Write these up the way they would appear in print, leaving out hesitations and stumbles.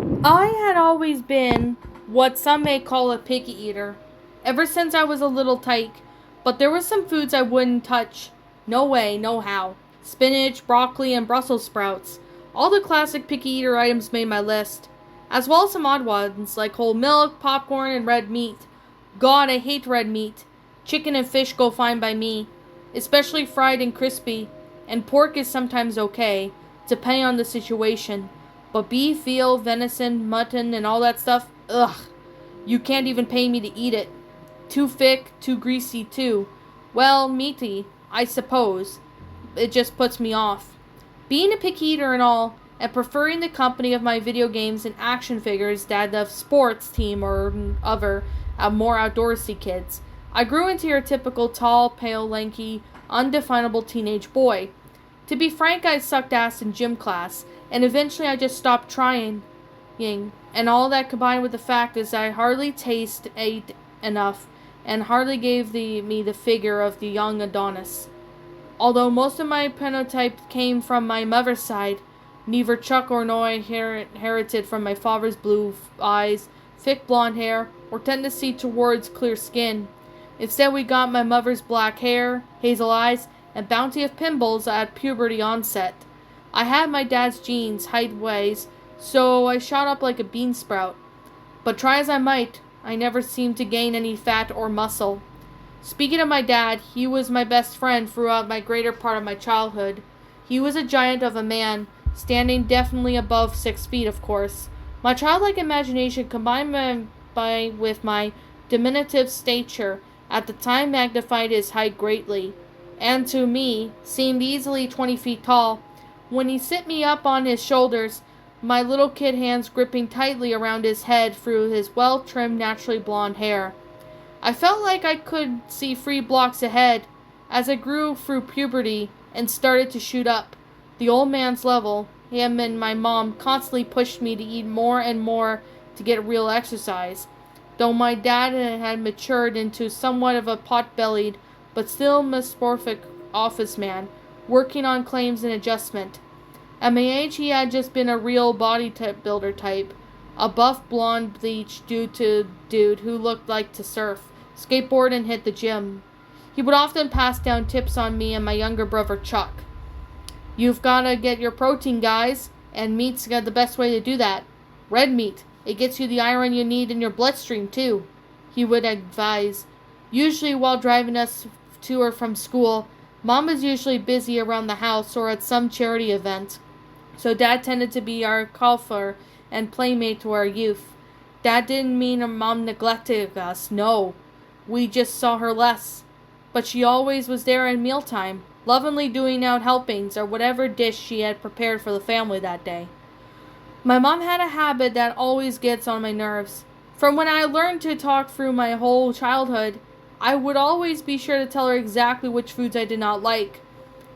I had always been what some may call a picky eater, ever since I was a little tyke, but there were some foods I wouldn't touch. No way, no how. Spinach, broccoli, and Brussels sprouts. All the classic picky eater items made my list, as well as some odd ones like whole milk, popcorn, and red meat. God, I hate red meat. Chicken and fish go fine by me, especially fried and crispy, and pork is sometimes okay, depending on the situation. But beef, veal, venison, mutton, and all that stuff, ugh. You can't even pay me to eat it. Too thick, too greasy, too. Well, meaty, I suppose. It just puts me off. Being a picky eater and all, and preferring the company of my video games and action figures that the sports team or other more outdoorsy kids, I grew into your typical tall, pale, lanky, undefinable teenage boy. To be frank, I sucked ass in gym class, and eventually I just stopped trying. And all that combined with the fact is I hardly ate enough, and hardly gave me the figure of the young Adonis. Although most of my phenotype came from my mother's side, neither Chuck or I inherited from my father's blue eyes, thick blonde hair, or tendency towards clear skin. Instead, we got my mother's black hair, hazel eyes, and bounty of pimples at puberty onset. I had my dad's genes, height ways, so I shot up like a bean sprout. But try as I might, I never seemed to gain any fat or muscle. Speaking of my dad, he was my best friend throughout my greater part of my childhood. He was a giant of a man, standing definitely above 6 feet, of course. My childlike imagination combined with my diminutive stature at the time magnified his height greatly, and to me seemed easily 20 feet tall. When he sit me up on his shoulders, my little kid hands gripping tightly around his head through his well-trimmed, naturally blonde hair. I felt like I could see 3 blocks ahead as I grew through puberty and started to shoot up. The old man's level, him and my mom constantly pushed me to eat more and more to get real exercise. Though my dad had matured into somewhat of a pot-bellied, but still metamorphic office man, working on claims and adjustment. At my age, he had just been a real bodybuilder type, a buff blonde bleached dude who looked like to surf, skateboard, and hit the gym. He would often pass down tips on me and my younger brother Chuck. You've gotta get your protein, guys, and meat's got the best way to do that. Red meat. It gets you the iron you need in your bloodstream, too, he would advise. Usually while driving us to or from school, Mom was usually busy around the house or at some charity event, so Dad tended to be our counselor and playmate to our youth. That didn't mean our Mom neglected us, no. We just saw her less. But she always was there at mealtime, lovingly doing out helpings or whatever dish she had prepared for the family that day. My mom had a habit that always gets on my nerves. From when I learned to talk through my whole childhood, I would always be sure to tell her exactly which foods I did not like.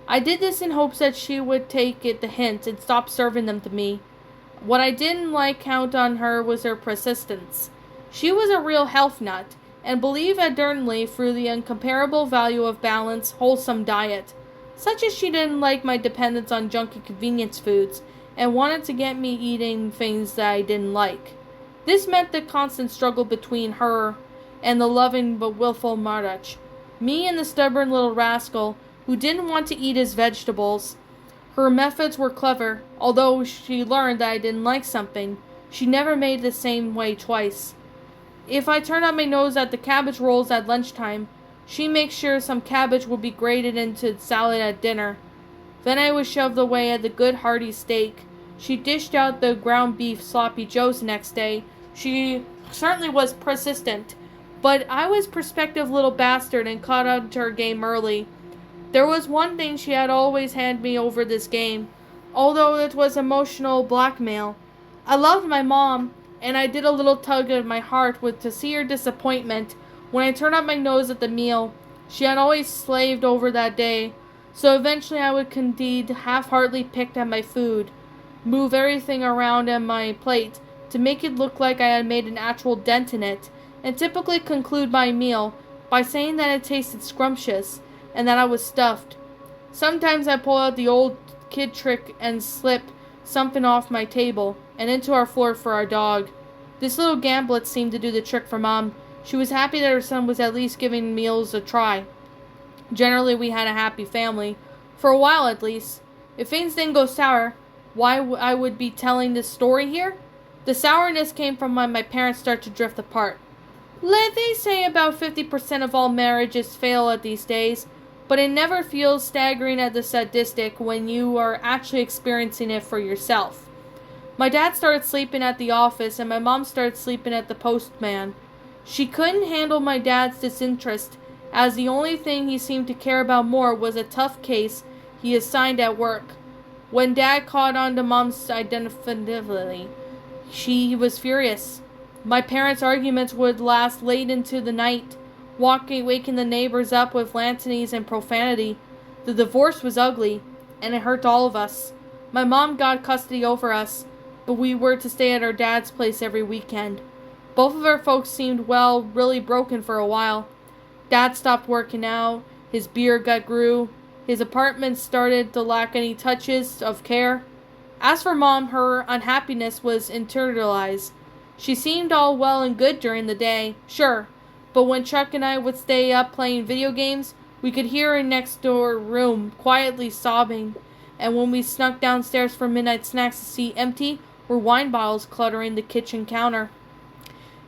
I did this in hopes that she would take the hint and stop serving them to me. What I didn't count on her was her persistence. She was a real health nut, and believed ardently through the incomparable value of balanced, wholesome diet. Such as she didn't like my dependence on junky convenience foods, and wanted to get me eating things that I didn't like. This meant the constant struggle between her and the loving but willful Marduk. Me and the stubborn little rascal who didn't want to eat his vegetables. Her methods were clever. Although she learned that I didn't like something, she never made the same way twice. If I turned up my nose at the cabbage rolls at lunchtime, she makes sure some cabbage would be grated into salad at dinner. Then I was shoved away at the good hearty steak. She dished out the ground beef sloppy joes the next day. She certainly was persistent, but I was prospective little bastard and caught on to her game early. There was one thing she had always had me over this game, although it was emotional blackmail. I loved my mom, and I did a little tug at my heart to see her disappointment when I turned up my nose at the meal she had always slaved over that day. So eventually I would indeed half-heartedly pick at my food, move everything around on my plate to make it look like I had made an actual dent in it, and typically conclude my meal by saying that it tasted scrumptious and that I was stuffed. Sometimes I pull out the old kid trick and slip something off my table, and into our floor for our dog. This little gamblet seemed to do the trick for Mom. She was happy that her son was at least giving meals a try. Generally, we had a happy family. For a while, at least. If things didn't go sour, why I would be telling this story here? The sourness came from when my parents started to drift apart. They say about 50% of all marriages fail at these days, but it never feels staggering as a statistic when you are actually experiencing it for yourself. My dad started sleeping at the office, and my mom started sleeping at the postman. She couldn't handle my dad's disinterest, as the only thing he seemed to care about more was a tough case he assigned at work. When Dad caught on to Mom's identifiability, she was furious. My parents' arguments would last late into the night, waking the neighbors up with lanterns and profanity. The divorce was ugly, and it hurt all of us. My mom got custody over us, but we were to stay at our dad's place every weekend. Both of our folks seemed, really broken for a while. Dad stopped working out, his beer gut grew, his apartment started to lack any touches of care. As for Mom, her unhappiness was internalized. She seemed all well and good during the day, sure, but when Chuck and I would stay up playing video games, we could hear her next door room quietly sobbing, and when we snuck downstairs for midnight snacks to see empty were wine bottles cluttering the kitchen counter.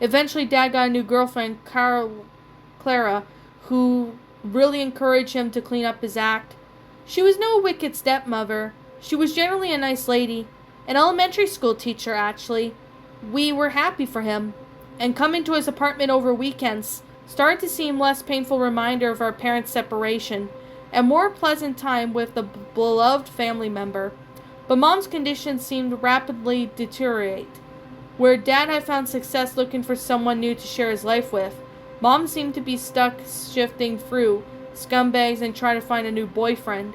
Eventually, Dad got a new girlfriend, Clara, who really encouraged him to clean up his act. She was no wicked stepmother. She was generally a nice lady, an elementary school teacher, actually. We were happy for him, and coming to his apartment over weekends started to seem less painful reminder of our parents' separation, and more pleasant time with the beloved family member. But Mom's condition seemed rapidly deteriorate. Where Dad had found success looking for someone new to share his life with, Mom seemed to be stuck shifting through scumbags and trying to find a new boyfriend.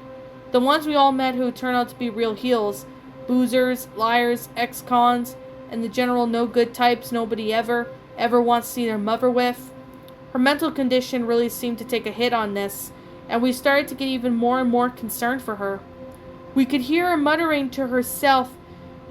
The ones we all met who turned out to be real heels, boozers, liars, ex-cons, and the general no-good types nobody ever wants to see their mother with. Her mental condition really seemed to take a hit on this, and we started to get even more and more concerned for her. We could hear her muttering to herself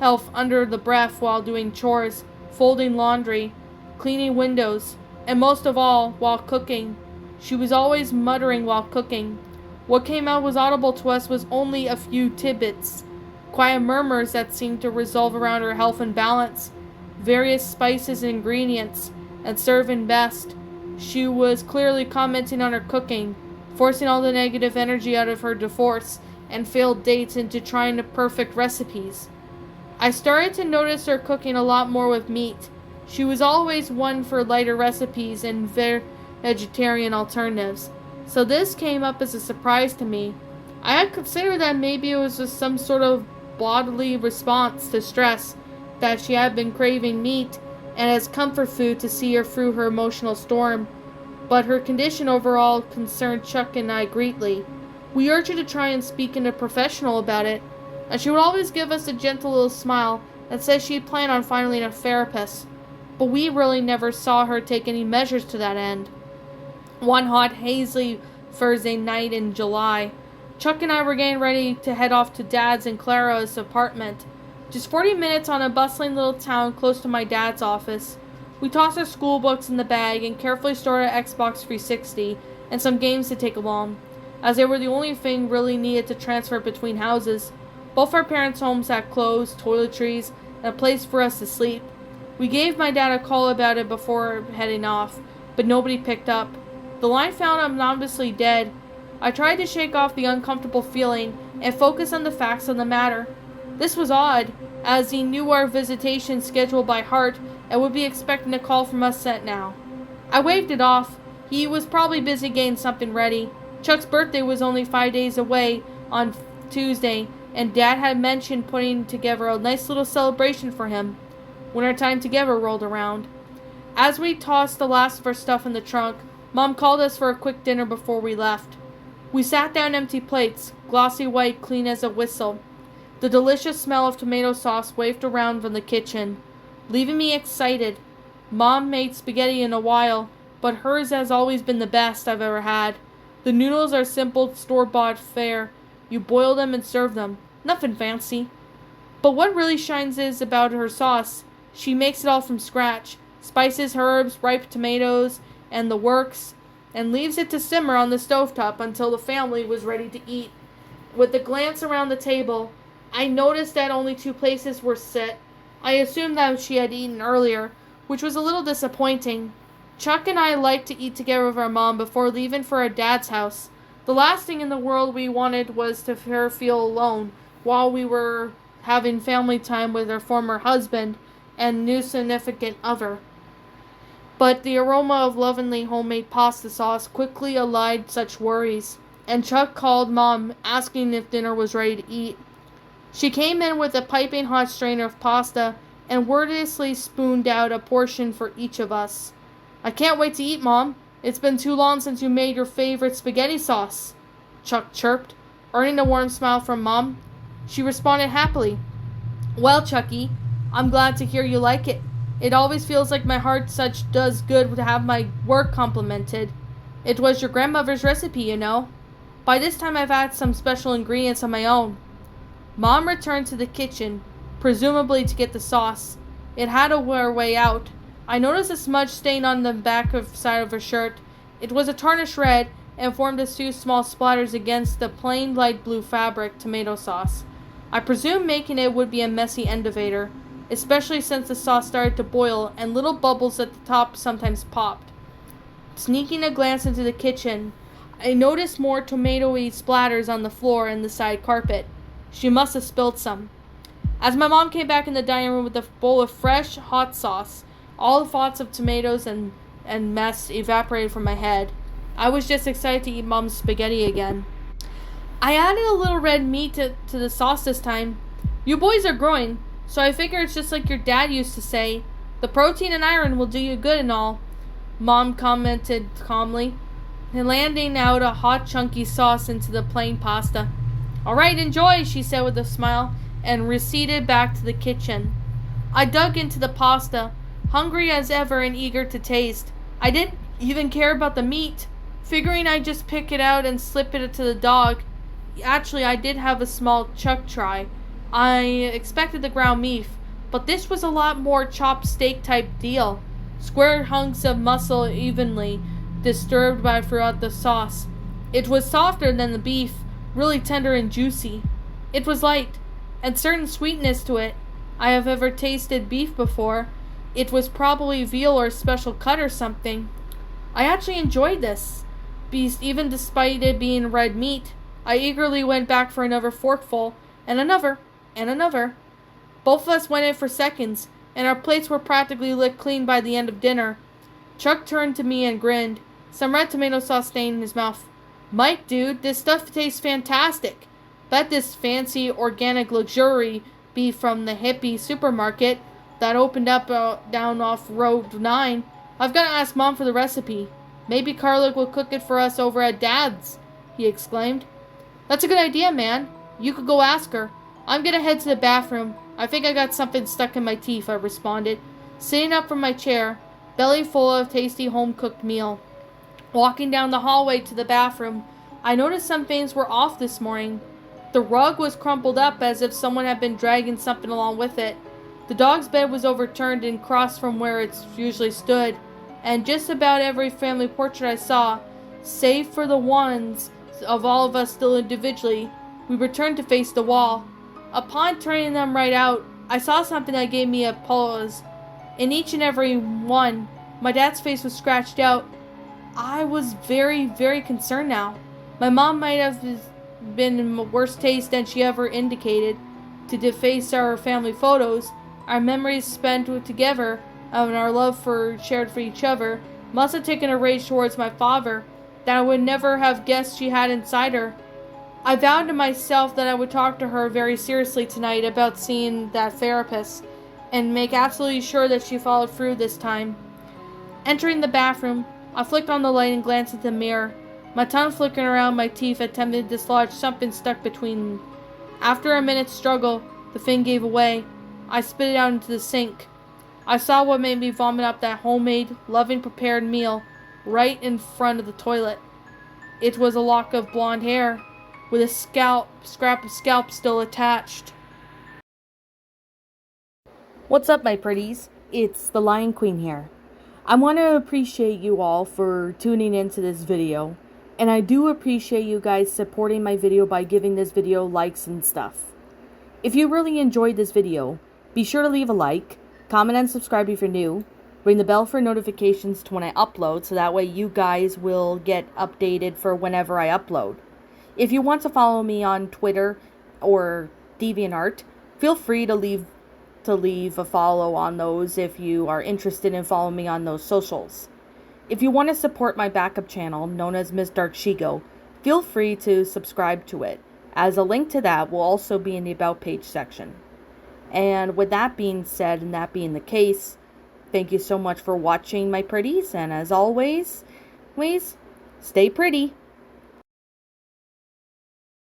under the breath while doing chores, folding laundry, cleaning windows, and most of all, while cooking. She was always muttering while cooking. What came out was audible to us was only a few tidbits, quiet murmurs that seemed to revolve around her health and balance, various spices and ingredients, and serving best. She was clearly commenting on her cooking, forcing all the negative energy out of her divorce and failed dates into trying the perfect recipes. I started to notice her cooking a lot more with meat. She was always one for lighter recipes and vegetarian alternatives, so this came up as a surprise to me. I had considered that maybe it was just some sort of bodily response to stress, that she had been craving meat and as comfort food to see her through her emotional storm, but her condition overall concerned Chuck and I greatly. We urged her to try and speak in a professional about it, and she would always give us a gentle little smile that said she'd plan on finding a therapist, but we really never saw her take any measures to that end. One hot, hazy Thursday night in July, Chuck and I were getting ready to head off to Dad's and Clara's apartment, just 40 minutes on a bustling little town close to my dad's office. We tossed our school books in the bag and carefully stored our Xbox 360 and some games to take along, as they were the only thing really needed to transfer between houses. Both our parents' homes had clothes, toiletries, and a place for us to sleep. We gave my dad a call about it before heading off, but nobody picked up. The line found him obviously dead. I tried to shake off the uncomfortable feeling and focus on the facts of the matter. This was odd, as he knew our visitation schedule by heart and would be expecting a call from us set now. I waved it off. He was probably busy getting something ready. Chuck's birthday was only 5 days away on Tuesday, and Dad had mentioned putting together a nice little celebration for him when our time together rolled around. As we tossed the last of our stuff in the trunk, Mom called us for a quick dinner before we left. We sat down empty plates, glossy white, clean as a whistle. The delicious smell of tomato sauce wafted around from the kitchen, leaving me excited. Mom made spaghetti in a while, but hers has always been the best I've ever had. The noodles are simple, store-bought fare. You boil them and serve them. Nothing fancy. But what really shines is about her sauce. She makes it all from scratch. Spices, herbs, ripe tomatoes, and the works, and leaves it to simmer on the stovetop until the family was ready to eat. With a glance around the table, I noticed that only 2 places were set. I assumed that she had eaten earlier, which was a little disappointing. Chuck and I liked to eat together with our mom before leaving for our dad's house. The last thing in the world we wanted was to her feel alone while we were having family time with her former husband and new significant other. But the aroma of lovingly homemade pasta sauce quickly allayed such worries, and Chuck called Mom, asking if dinner was ready to eat. She came in with a piping hot strainer of pasta and wordlessly spooned out a portion for each of us. "I can't wait to eat, Mom. It's been too long since you made your favorite spaghetti sauce," Chuck chirped, earning a warm smile from Mom. She responded happily, "Well, Chucky, I'm glad to hear you like it. It always feels like my heart such does good to have my work complimented. It was your grandmother's recipe, you know. By this time I've had some special ingredients of my own." Mom returned to the kitchen, presumably to get the sauce. It had her way out. I noticed a smudge stain on the side of her shirt. It was a tarnished red and formed as 2 small splatters against the plain light blue fabric tomato sauce. I presumed making it would be a messy endeavor, especially since the sauce started to boil and little bubbles at the top sometimes popped. Sneaking a glance into the kitchen, I noticed more tomatoey splatters on the floor and the side carpet. She must have spilled some. As my mom came back in the dining room with a bowl of fresh, hot sauce, all the thoughts of tomatoes and mess evaporated from my head. I was just excited to eat Mom's spaghetti again. I added a little red meat to the sauce this time. "You boys are growing, so I figure it's just like your dad used to say. The protein and iron will do you good and all," Mom commented calmly, and landing out a hot chunky sauce into the plain pasta. "All right, enjoy," she said with a smile, and receded back to the kitchen. I dug into the pasta, hungry as ever and eager to taste. I didn't even care about the meat, figuring I'd just pick it out and slip it to the dog. Actually, I did have a small chuck try. I expected the ground beef, but this was a lot more chopped steak type deal. Square hunks of muscle evenly disturbed by throughout the sauce. It was softer than the beef, really tender and juicy. It was light, and certain sweetness to it. I have ever tasted beef before. It was probably veal or special cut or something. I actually enjoyed this beast, even despite it being red meat. I eagerly went back for another forkful, and another, and another. Both of us went in for seconds, and our plates were practically licked clean by the end of dinner. Chuck turned to me and grinned, some red tomato sauce stain in his mouth. "Mike, dude, this stuff tastes fantastic. Bet this fancy organic luxury beef from the hippie supermarket that opened up down off Road 9. I've got to ask Mom for the recipe. Maybe Carla will cook it for us over at Dad's," he exclaimed. "That's a good idea, man. You could go ask her. I'm going to head to the bathroom. I think I got something stuck in my teeth," I responded, sitting up from my chair, belly full of tasty home-cooked meal. Walking down the hallway to the bathroom, I noticed some things were off this morning. The rug was crumpled up as if someone had been dragging something along with it. The dog's bed was overturned and crossed from where it usually stood, and just about every family portrait I saw, save for the ones of all of us still individually, we were turned to face the wall. Upon turning them right out, I saw something that gave me a pause. In each and every one, my dad's face was scratched out. I was very, very concerned now. My mom might have been in worse taste than she ever indicated to deface our family photos. Our memories spent together and our love shared for each other must have taken a rage towards my father that I would never have guessed she had inside her. I vowed to myself that I would talk to her very seriously tonight about seeing that therapist and make absolutely sure that she followed through this time. Entering the bathroom, I flicked on the light and glanced at the mirror, my tongue flickering around my teeth, attempting to dislodge something stuck between them. After a minute's struggle, the thing gave away. I spit it out into the sink. I saw what made me vomit up that homemade, loving prepared meal right in front of the toilet. It was a lock of blonde hair with a scrap of scalp still attached. What's up, my pretties? It's the Lion Queen here. I want to appreciate you all for tuning into this video, and I do appreciate you guys supporting my video by giving this video likes and stuff. If you really enjoyed this video, be sure to leave a like, comment and subscribe if you're new, ring the bell for notifications to when I upload so that way you guys will get updated for whenever I upload. If you want to follow me on Twitter or DeviantArt, feel free to leave a follow on those if you are interested in following me on those socials. If you want to support my backup channel, known as Miss Dark Shigo, feel free to subscribe to it, as a link to that will also be in the About page section. And with that being said, and that being the case, thank you so much for watching, my pretties, and as always, stay pretty.